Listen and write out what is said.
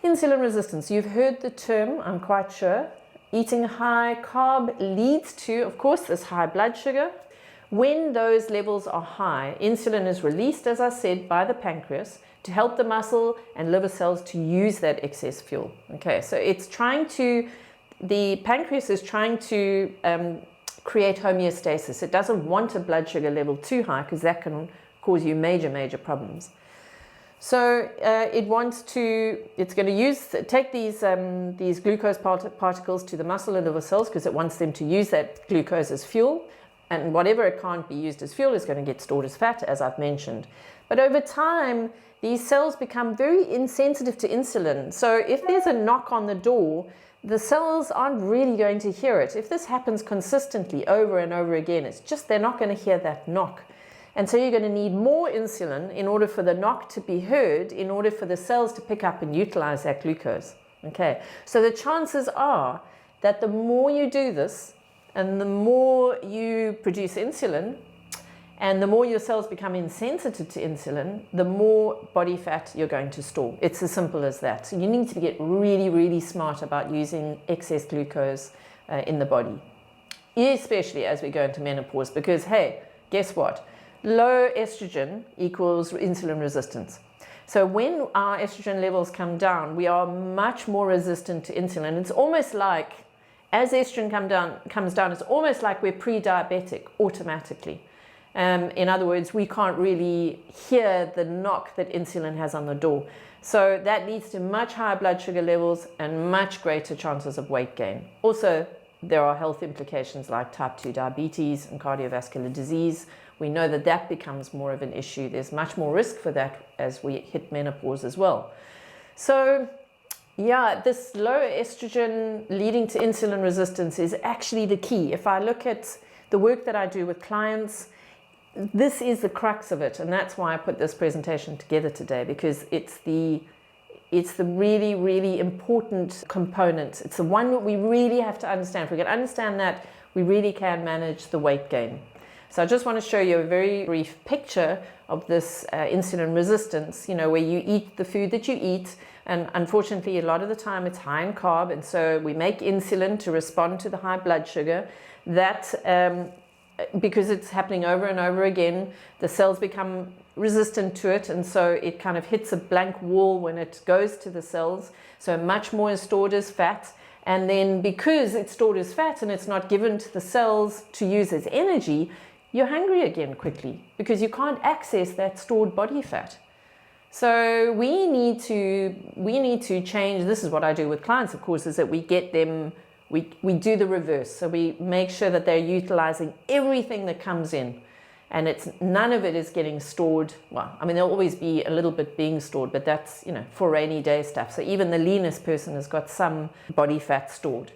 Insulin resistance, you've heard the term, I'm quite sure. Eating high carb leads to, of course, this high blood sugar. When those levels are high, insulin is released, as I said, by the pancreas to help the muscle and liver cells to use that excess fuel. Okay, so it's trying to, the pancreas is trying to create homeostasis. It doesn't want a blood sugar level too high because that can cause you major problems. So it's going to take these glucose particles to the muscle and liver cells because it wants them to use that glucose as fuel. And whatever it can't be used as fuel is going to get stored as fat, as I've mentioned. But over time, these cells become very insensitive to insulin. So if there's a knock on the door, the cells aren't really going to hear it. If this happens consistently over and over again, it's just they're not going to hear that knock. And so you're going to need more insulin in order for the knock to be heard, in order for the cells to pick up and utilize that glucose. Okay, so the chances are that the more you do this, and the more you produce insulin, and the more your cells become insensitive to insulin, the more body fat you're going to store. It's as simple as that. So you need to get really smart about using excess glucose in the body, especially as we go into menopause, because hey, guess what? Low estrogen equals insulin resistance. So when our estrogen levels come down, we are much more resistant to insulin. It's almost like, as estrogen comes down, it's almost like we're pre-diabetic automatically. In other words, we can't really hear the knock that insulin has on the door. So that leads to much higher blood sugar levels and much greater chances of weight gain. Also, there are health implications like type 2 diabetes and cardiovascular disease. We know that that becomes more of an issue. There's much more risk for that as we hit menopause as well. So yeah, this low estrogen leading to insulin resistance is actually the key. If I look at the work that I do with clients, this is the crux of it. And that's why I put this presentation together today, because it's the really important component. It's the one that we really have to understand. If we can understand that, we really can manage the weight gain. So I just want to show you a very brief picture of this insulin resistance, you know, where you eat the food that you eat. And unfortunately, a lot of the time it's high in carb. And so we make insulin to respond to the high blood sugar. That, because it's happening over and over again, the cells become resistant to it. And so it kind of hits a blank wall when it goes to the cells. So much more is stored as fat. And then because it's stored as fat and it's not given to the cells to use as energy, you're hungry again quickly because you can't access that stored body fat. So we need to change. This is what I do with clients, of course, is that we get them, we do the reverse. So we make sure that they're utilizing everything that comes in, and none of it is getting stored. Well, I mean, there'll always be a little bit being stored, but that's, you know, for rainy day stuff. So even the leanest person has got some body fat stored.